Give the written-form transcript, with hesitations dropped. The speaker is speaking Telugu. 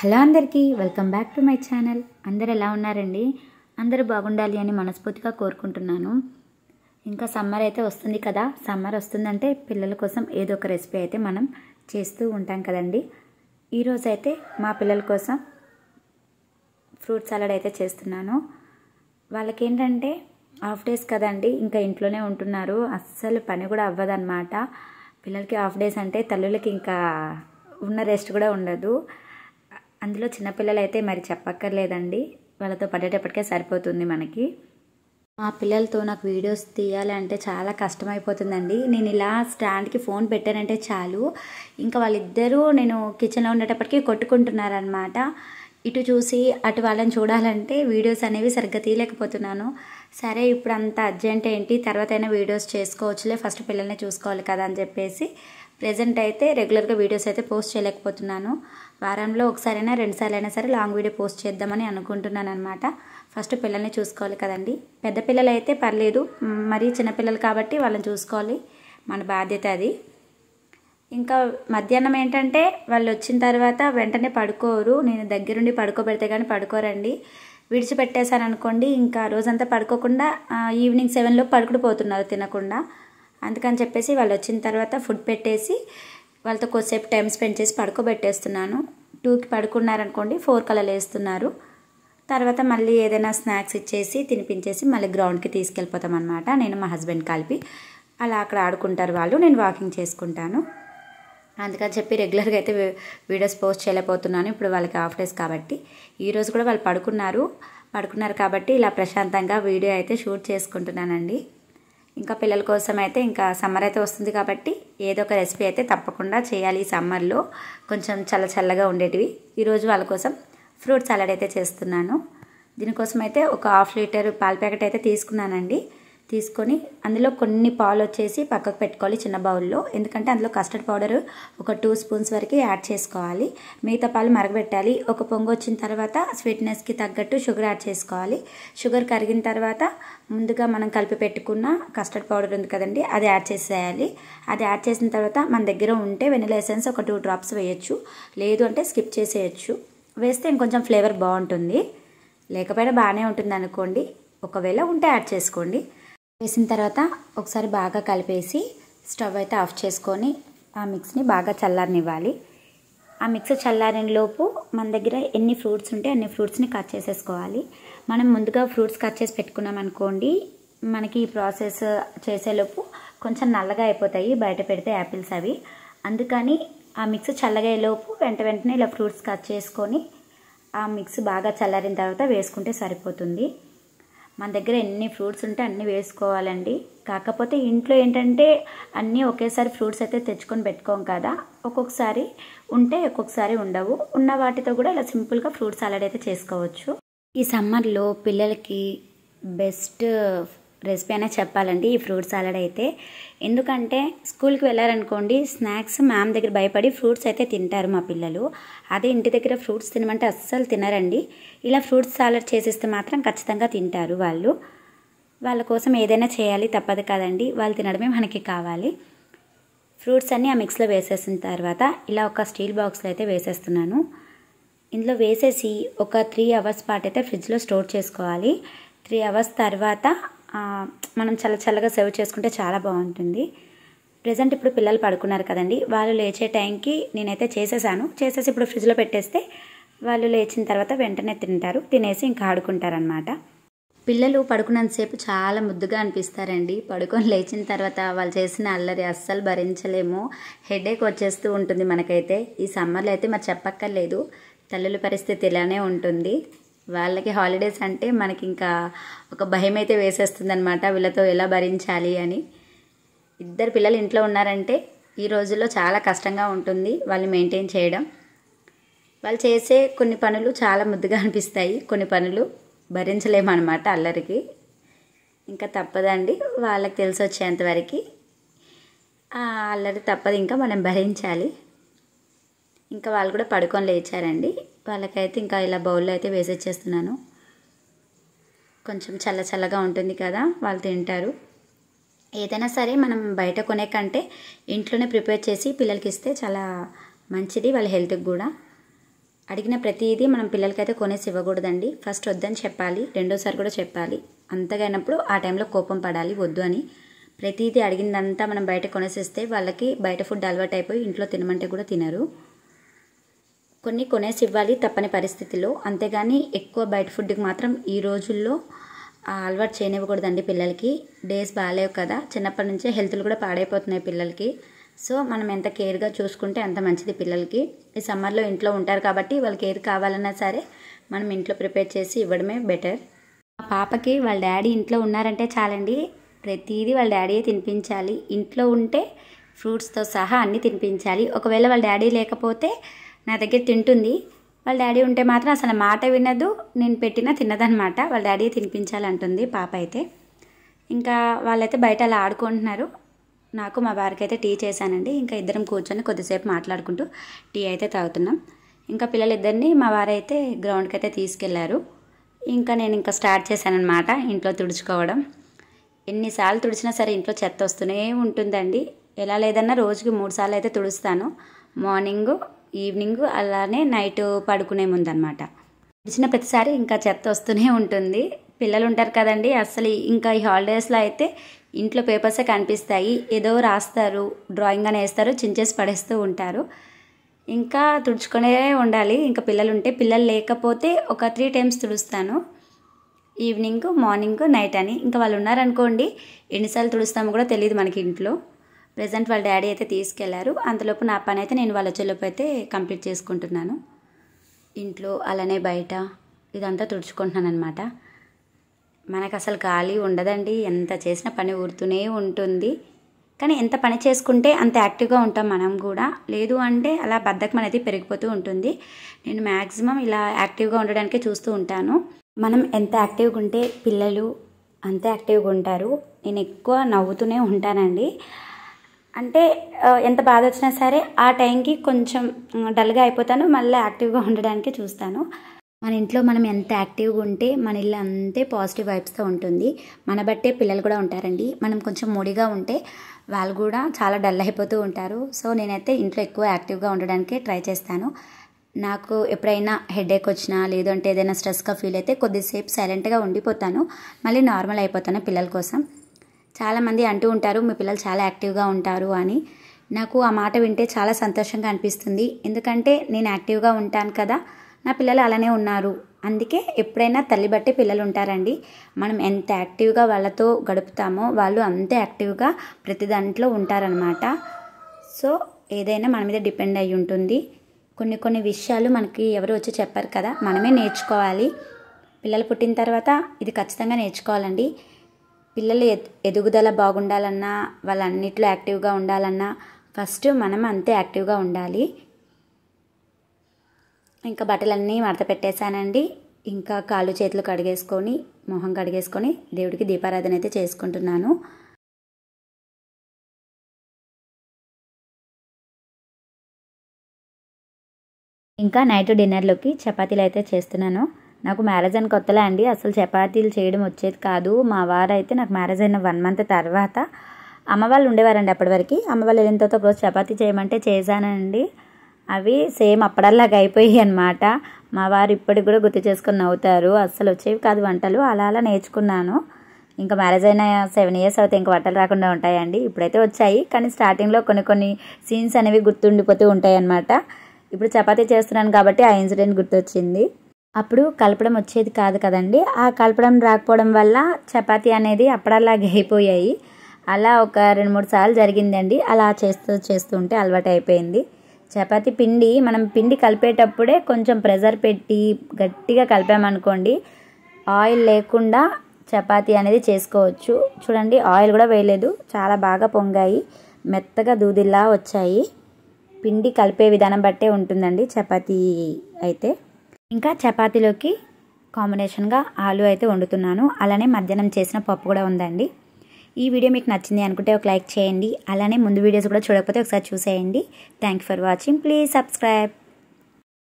హలో అందరికీ welcome back to my channel. అందరు ఎలా ఉన్నారండి? అందరూ బాగుండాలి అని మనస్ఫూర్తిగా కోరుకుంటున్నాను. ఇంకా సమ్మర్ అయితే వస్తుంది కదా. సమ్మర్ వస్తుందంటే పిల్లల కోసం ఏదో ఒక రెసిపీ అయితే మనం చేస్తూ ఉంటాం కదండి. ఈరోజు అయితే మా పిల్లల కోసం ఫ్రూట్ సలాడ్ అయితే చేస్తున్నాను. వాళ్ళకి ఏంటంటే హాఫ్ డేస్ కదండి, ఇంకా ఇంట్లోనే ఉంటున్నారు. అస్సలు పని కూడా అవ్వదన్నమాట. పిల్లలకి హాఫ్ డేస్ అంటే తల్లులకి ఇంకా ఉన్న రెస్ట్ కూడా ఉండదు. అందులో చిన్నపిల్లలు అయితే మరి చెప్పక్కర్లేదండి. వాళ్ళతో పడేటప్పటికే సరిపోతుంది మనకి. మా పిల్లలతో నాకు వీడియోస్ తీయాలి అంటే చాలా కష్టమైపోతుందండి. నేను ఇలా స్టాండ్కి ఫోన్ పెట్టానంటే చాలు, ఇంకా వాళ్ళిద్దరూ నేను కిచెన్లో ఉండేటప్పటికీ కొట్టుకుంటున్నారనమాట. ఇటు చూసి అటు వాళ్ళని చూడాలంటే వీడియోస్ అనేవి సరిగ్గా తీయలేకపోతున్నాను. సరే ఇప్పుడు అంత అర్జెంట్ ఏంటి, తర్వాత అయినా వీడియోస్ చేసుకోవచ్చులే, ఫస్ట్ పిల్లల్ని చూసుకోవాలి కదా అని చెప్పేసి ప్రెజెంట్ అయితే రెగ్యులర్గా వీడియోస్ అయితే పోస్ట్ చేయలేకపోతున్నాను. వారంలో ఒకసారైనా రెండుసార్లు అయినా సరే లాంగ్ వీడియో పోస్ట్ చేద్దామని అనుకుంటున్నాను అనమాట. ఫస్ట్ పిల్లల్ని చూసుకోవాలి కదండి. పెద్ద పిల్లలు అయితే పర్లేదు, మరీ చిన్నపిల్లలు కాబట్టి వాళ్ళని చూసుకోవాలి, మన బాధ్యత అది. ఇంకా మధ్యాహ్నం ఏంటంటే వాళ్ళు వచ్చిన తర్వాత వెంటనే పడుకోరు. నేను దగ్గరుండి పడుకోబెడితే కానీ పడుకోరండి. విడిచిపెట్టేశాను అనుకోండి, ఇంకా రోజంతా పడుకోకుండా ఈవినింగ్ 7 పడుకుడిపోతున్నారు తినకుండా. అందుకని చెప్పేసి వాళ్ళు వచ్చిన తర్వాత ఫుడ్ పెట్టేసి వాళ్ళతో కొద్దిసేపు టైం స్పెండ్ చేసి పడుకోబెట్టేస్తున్నాను. 2కి పడుకున్నారనుకోండి 4 అలా లేస్తున్నారు. తర్వాత మళ్ళీ ఏదైనా స్నాక్స్ ఇచ్చేసి తినిపించేసి మళ్ళీ గ్రౌండ్కి తీసుకెళ్ళిపోతాం అనమాట. నేను మా హస్బెండ్ కలిపి అలా అక్కడ ఆడుకుంటారు వాళ్ళు, నేను వాకింగ్ చేసుకుంటాను. అందుకని చెప్పి రెగ్యులర్గా అయితే వీడియోస్ పోస్ట్ చేయలేకపోతున్నాను. ఇప్పుడు వాళ్ళకి హాఫ్ డేస్ కాబట్టి. ఈరోజు కూడా వాళ్ళు పడుకున్నారు కాబట్టి ఇలా ప్రశాంతంగా వీడియో అయితే షూట్ చేసుకుంటున్నానండి. ఇంకా పిల్లల కోసం అయితే ఇంకా సమ్మర్ అయితే వస్తుంది కాబట్టి ఏదో ఒక రెసిపీ అయితే తప్పకుండా చేయాలి. ఈ సమ్మర్లో కొంచెం చల్లగా ఉండేటివి. ఈరోజు వాళ్ళ కోసం ఫ్రూట్ సలాడ్ అయితే చేస్తున్నాను. దీనికోసం అయితే ఒక 1/2 లీటర్ పాల ప్యాకెట్ అయితే తీసుకున్నానండి. తీసుకొని అందులో కొన్ని పాలు వచ్చేసి పక్కకు పెట్టుకోవాలి చిన్న బౌల్లో. ఎందుకంటే అందులో కస్టర్డ్ పౌడర్ ఒక 2 స్పూన్స్ వరకు యాడ్ చేసుకోవాలి. మిగతా పాలు మరగబెట్టాలి. ఒక పొంగు వచ్చిన తర్వాత స్వీట్నెస్కి తగ్గట్టు షుగర్ యాడ్ చేసుకోవాలి. షుగర్ కరిగిన తర్వాత ముందుగా మనం కలిపి పెట్టుకున్న కస్టర్డ్ పౌడర్ ఉంది కదండి, అది యాడ్ చేసేయాలి. అది యాడ్ చేసిన తర్వాత మన దగ్గర ఉంటే వెనిలా ఎసెన్స్ ఒక 2 డ్రాప్స్ వేయచ్చు, లేదు అంటే స్కిప్ చేసేయచ్చు. వేస్తే ఇంకొంచెం ఫ్లేవర్ బాగుంటుంది, లేకపోయినా బాగానే ఉంటుంది అనుకోండి. ఒకవేళ ఉంటే యాడ్ చేసుకోండి. వేసిన తర్వాత ఒకసారి బాగా కలిపేసి స్టవ్ అయితే ఆఫ్ చేసుకొని ఆ మిక్స్ని బాగా చల్లారనివ్వాలి. ఆ మిక్స్ చల్లారిన లోపు మన దగ్గర ఎన్ని ఫ్రూట్స్ ఉంటే అన్ని ఫ్రూట్స్ని కట్ చేసేసుకోవాలి. మనం ముందుగా ఫ్రూట్స్ కట్ చేసి పెట్టుకున్నాం అనుకోండి, మనకి ఈ ప్రాసెస్ చేసేలోపు కొంచెం నల్లగా అయిపోతాయి బయట పెడితే యాపిల్స్ అవి. అందుకని ఆ మిక్స్ చల్లగయ్యేలోపు వెంటనే ఇలా ఫ్రూట్స్ కట్ చేసుకొని ఆ మిక్స్ బాగా చల్లారిన తర్వాత వేసుకుంటే సరిపోతుంది. మన దగ్గర ఎన్ని ఫ్రూట్స్ ఉంటే అన్నీ వేసుకోవాలండి. కాకపోతే ఇంట్లో ఏంటంటే అన్నీ ఒకేసారి ఫ్రూట్స్ అయితే తెచ్చుకొని పెట్టుకోం కదా. ఒక్కొక్కసారి ఉంటే ఒక్కొక్కసారి ఉండవు. ఉన్న వాటితో కూడా ఇలా సింపుల్గా ఫ్రూట్ సలాడ్ అయితే చేసుకోవచ్చు. ఈ సమ్మర్లో పిల్లలకి బెస్ట్ రెసిపీ అనే చెప్పాలండి ఈ ఫ్రూట్ సలాడ్ అయితే. ఎందుకంటే స్కూల్కి వెళ్ళారనుకోండి, స్నాక్స్ మ్యామ్ దగ్గర భయపడి ఫ్రూట్స్ అయితే తింటారు మా పిల్లలు. అదే ఇంటి దగ్గర ఫ్రూట్స్ తినమంటే అస్సలు తినరండి. ఇలా ఫ్రూట్ సలాడ్ చేసిస్తే మాత్రం ఖచ్చితంగా తింటారు వాళ్ళు. వాళ్ళ కోసం ఏదైనా చేయాలి, తప్పదు కదండి. వాళ్ళు తినడమే మనకి కావాలి. ఫ్రూట్స్ అన్నీ ఆ మిక్స్లో వేసేసిన తర్వాత ఇలా ఒక స్టీల్ బాక్స్లో అయితే వేసేస్తున్నాను. ఇందులో వేసేసి ఒక 3 అవర్స్ పాటు అయితే ఫ్రిడ్జ్లో స్టోర్ చేసుకోవాలి. 3 అవర్స్ తర్వాత మనం చల్లగా సర్వ్ చేసుకుంటే చాలా బాగుంటుంది. ప్రెజెంట్ ఇప్పుడు పిల్లలు పడుకున్నారు కదండి, వాళ్ళు లేచే టైంకి నేనైతే చేసేసి ఇప్పుడు ఫ్రిడ్జ్లో పెట్టేస్తే వాళ్ళు లేచిన తర్వాత వెంటనే తింటారు. తినేసి ఇంకా ఆడుకుంటారనమాట. పిల్లలు పడుకున్నంతసేపు చాలా ముద్దుగా అనిపిస్తారండి. పడుకొని లేచిన తర్వాత వాళ్ళు చేసిన అల్లరి అస్సలు భరించలేము. హెడేక్ వచ్చేస్తూ ఉంటుంది మనకైతే. ఈ సమ్మర్లో అయితే మరి చెప్పక్కర్లేదు, తల్లుల పరిస్థితి ఇలానే ఉంటుంది. వాళ్ళకి హాలిడేస్ అంటే మనకి ఇంకా ఒక భయం అయితే వేసేస్తుంది అనమాట, వీళ్ళతో ఎలా భరించాలి అని. 2 పిల్లలు ఇంట్లో ఉన్నారంటే ఈ రోజుల్లో చాలా కష్టంగా ఉంటుంది వాళ్ళు మెయింటైన్ చేయడం. వాళ్ళు చేసే కొన్ని పనులు చాలా ముద్దుగా అనిపిస్తాయి, కొన్ని పనులు భరించలేమన్నమాట అల్లరికి. ఇంకా తప్పదండి, వాళ్ళకి తెలిసి వచ్చేంతవరకు ఆ అల్లరి తప్పదు, ఇంకా మనం భరించాలి. ఇంకా వాళ్ళు కూడా పడుకొని లేచారండి. వాళ్ళకైతే ఇంకా ఇలా బౌల్లో అయితే వేసేచ్చేస్తున్నాను. కొంచెం చల్లగా ఉంటుంది కదా, వాళ్ళు తింటారు. ఏదైనా సరే మనం బయట కొనే కంటే ఇంట్లోనే ప్రిపేర్ చేసి పిల్లలకి ఇస్తే చాలా మంచిది, వాళ్ళ హెల్త్కి కూడా. అడిగిన ప్రతిదీ మనం పిల్లలకైతే కొనేసి ఇవ్వకూడదండి. ఫస్ట్ వద్దని చెప్పాలి, రెండోసారి కూడా చెప్పాలి. అంతగైనప్పుడు ఆ టైంలో కోపం పడాలి వద్దు అని. ప్రతిదీ అడిగిందంతా మనం బయట కొనేసిస్తే వాళ్ళకి బయట ఫుడ్ అలవాటు అయిపోయి ఇంట్లో తినమంటే కూడా తినరు. కొన్ని కొనేసి ఇవ్వాలి తప్పని పరిస్థితిలో, అంతేగాని ఎక్కువ బయట ఫుడ్కి మాత్రం ఈ రోజుల్లో అలవాటు చేయనివ్వకూడదండి పిల్లలకి. డేస్ బాగాలేవు కదా, చిన్నప్పటి నుంచే హెల్త్లు కూడా పాడైపోతున్నాయి పిల్లలకి. సో మనం ఎంత కేర్గా చూసుకుంటే అంత మంచిది పిల్లలకి. ఈ సమ్మర్లో ఇంట్లో ఉంటారు కాబట్టి వాళ్ళకి ఏది కావాలన్నా సరే మనం ఇంట్లో ప్రిపేర్ చేసి ఇవ్వడమే బెటర్. మా పాపకి వాళ్ళ డాడీ ఇంట్లో ఉన్నారంటే చాలండి, ప్రతిదీ వాళ్ళ డాడీయే తినిపించాలి. ఇంట్లో ఉంటే ఫ్రూట్స్తో సహా అన్నీ తినిపించాలి. ఒకవేళ వాళ్ళ డాడీ లేకపోతే నా దగ్గర తింటుంది, వాళ్ళ డాడీ ఉంటే మాత్రం అసలు మాట వినదు, నేను పెట్టినా తిన్నదనమాట. వాళ్ళ డాడీ తినిపించాలంటుంది పాప అయితే. ఇంకా వాళ్ళైతే బయట అలా ఆడుకుంటున్నారు. నాకు మా వారికి అయితే టీ చేశానండి. ఇంకా ఇద్దరం కూర్చొని కొద్దిసేపు మాట్లాడుకుంటూ టీ అయితే తాగుతున్నాం. ఇంకా పిల్లలిద్దరిని మా వారైతే గ్రౌండ్కి అయితే తీసుకెళ్లారు. ఇంకా నేను ఇంకా స్టార్ట్ చేశానమాట ఇంట్లో తుడుచుకోవడం. ఎన్నిసార్లు తుడిచినా సరే ఇంట్లో చెత్త వస్తూనే ఉంటుందండి. ఎలా లేదన్నా రోజుకి 3 సార్లు అయితే తుడుస్తాను, మార్నింగు, ఈవినింగ్, అలానే నైట్ పడుకునే ముందనమాట. తుడిచిన ప్రతిసారి ఇంకా చెత్త వస్తూనే ఉంటుంది. పిల్లలు ఉంటారు కదండి, అసలు ఇంకా ఈ హాలిడేస్లో అయితే ఇంట్లో పేపర్సే కనిపిస్తాయి. ఏదో రాస్తారు, డ్రాయింగ్ అని వేస్తారు, చించేసి పడేస్తూ ఉంటారు. ఇంకా తుడుచుకునే ఉండాలి. ఇంకా పిల్లలు ఉంటే, పిల్లలు లేకపోతే ఒక 3 టైమ్స్ తుడుస్తాను, ఈవినింగ్, మార్నింగ్, నైట్ అని. ఇంకా వాళ్ళు ఉన్నారనుకోండి ఎన్నిసార్లు తుడుస్తామో కూడా తెలియదు మనకి ఇంట్లో. ప్రెజెంట్ వాళ్ళ డాడీ అయితే తీసుకెళ్లారు. అంతలోపు నా పని అయితే నేను వాళ్ళ వచ్చేలోపు అయితే కంప్లీట్ చేసుకుంటున్నాను. ఇంట్లో అలానే బయట ఇదంతా తుడుచుకుంటున్నాను అనమాట. మనకు అసలు ఖాళీ ఉండదండి, ఎంత చేసిన పని ఊరుతూనే ఉంటుంది. కానీ ఎంత పని చేసుకుంటే అంత యాక్టివ్గా ఉంటాం మనం కూడా. లేదు అంటే అలా బద్ధకం అనేది పెరిగిపోతూ ఉంటుంది. నేను మ్యాక్సిమం ఇలా యాక్టివ్గా ఉండడానికే చూస్తూ ఉంటాను. మనం ఎంత యాక్టివ్గా ఉంటే పిల్లలు అంతే యాక్టివ్గా ఉంటారు. నేను ఎక్కువ నవ్వుతూనే ఉంటానండి. అంటే ఎంత బాధ వచ్చినా సరే ఆ టైంకి కొంచెం డల్గా అయిపోతాను, మళ్ళీ యాక్టివ్గా ఉండడానికి చూస్తాను. మన ఇంట్లో మనం ఎంత యాక్టివ్గా ఉంటే మన ఇల్లు అంతే పాజిటివ్ వైబ్స్తో ఉంటుంది. మన బట్టే పిల్లలు కూడా ఉంటారండి. మనం కొంచెం మూడీగా ఉంటే వాళ్ళు కూడా చాలా డల్ అయిపోతూ ఉంటారు. సో నేనైతే ఇంట్లో ఎక్కువ యాక్టివ్గా ఉండడానికే ట్రై చేస్తాను. నాకు ఎప్పుడైనా హెడేక్ వచ్చినా, లేదంటే ఏదైనా స్ట్రెస్గా ఫీల్ అయితే కొద్దిసేపు సైలెంట్గా ఉండిపోతాను, మళ్ళీ నార్మల్ అయిపోతాను పిల్లల కోసం. చాలామంది అంటూ ఉంటారు మీ పిల్లలు చాలా యాక్టివ్గా ఉంటారు అని. నాకు ఆ మాట వింటే చాలా సంతోషంగా అనిపిస్తుంది. ఎందుకంటే నేను యాక్టివ్గా ఉంటాను కదా, నా పిల్లలు అలానే ఉన్నారు. అందుకే ఎప్పుడైనా తల్లి బట్టి పిల్లలు ఉంటారండి. మనం ఎంత యాక్టివ్గా వాళ్ళతో గడుపుతామో వాళ్ళు అంతే యాక్టివ్గా ప్రతి దాంట్లో ఉంటారనమాట. సో ఏదైనా మన మీద డిపెండ్ అయి ఉంటుంది. కొన్ని విషయాలు మనకి ఎవరు వచ్చి చెప్పారు కదా, మనమే నేర్చుకోవాలి. పిల్లలు పుట్టిన తర్వాత ఇది ఖచ్చితంగా నేర్చుకోవాలండి. పిల్లలు ఎదుగుదల బాగుండాలన్నా, వాళ్ళన్నిట్లో యాక్టివ్గా ఉండాలన్నా ఫస్ట్ మనం అంతే యాక్టివ్గా ఉండాలి. ఇంకా బట్టలన్నీ మడత పెట్టేశానండి. ఇంకా కాళ్ళు చేతులు కడిగేసుకొని, మొహం కడిగేసుకొని దేవుడికి దీపారాధన అయితే చేసుకుంటున్నాను. ఇంకా నైట్ డిన్నర్లోకి చపాతీలు అయితే చేస్తున్నాను. నాకు మ్యారేజ్ అయిన కొత్తలే అండి, అసలు చపాతీలు చేయడం వచ్చేది కాదు. మా వారు అయితే నాకు మ్యారేజ్ అయిన 1 మంత్ తర్వాత, అమ్మ వాళ్ళు ఉండేవారండి అప్పటి వరకు. అమ్మ వాళ్ళు వెళ్ళిన తర్వాత ఒకరోజు చపాతీ చేయమంటే చేశానండి. అవి సేమ్ అప్పడల్లాగా అయిపోయాయి అనమాట. మా వారు ఇప్పటికి కూడా గుర్తు చేసుకొని నవ్వుతారు. అస్సలు వచ్చేవి కాదు వంటలు, అలా నేర్చుకున్నాను. ఇంకా మ్యారేజ్ అయిన 7 years అయితే ఇంకా వంటలు రాకుండా ఉంటాయండి. ఇప్పుడైతే వచ్చాయి, కానీ స్టార్టింగ్లో కొన్ని సీన్స్ అనేవి గుర్తుండిపోతూ ఉంటాయి అన్నమాట. ఇప్పుడు చపాతీ చేస్తున్నాను కాబట్టి ఆ ఇన్సిడెంట్ గుర్తొచ్చింది. అప్పుడు కలపడం వచ్చేది కాదు కదండి, ఆ కలపడం రాకపోవడం వల్ల చపాతీ అనేది అప్పడల్లాగా అయిపోయాయి. అలా ఒక 2-3 సార్లు జరిగిందండి. అలా చేస్తూ ఉంటే అలవాటు అయిపోయింది. చపాతీ పిండి మనం కలిపేటప్పుడే కొంచెం ప్రెజర్ పెట్టి గట్టిగా కలిపామనుకోండి, ఆయిల్ లేకుండా చపాతీ అనేది చేసుకోవచ్చు. చూడండి, ఆయిల్ కూడా వేయలేదు, చాలా బాగా పొంగాయి, మెత్తగా దూదిలా వచ్చాయి. పిండి కలిపే విధానం బట్టే ఉంటుందండి చపాతీ అయితే. ఇంకా చపాతీలోకి కాంబినేషన్గా ఆలు అయితే వండుతున్నాను. అలానే మధ్యాహ్నం చేసిన పప్పు కూడా ఉందండి. ఈ వీడియో మీకు నచ్చింది అనుకుంటే ఒక లైక్ చేయండి. అలానే ముందు వీడియోస్ కూడా చూడకపోతే ఒకసారి చూసేయండి. Thank you for watching. Please subscribe.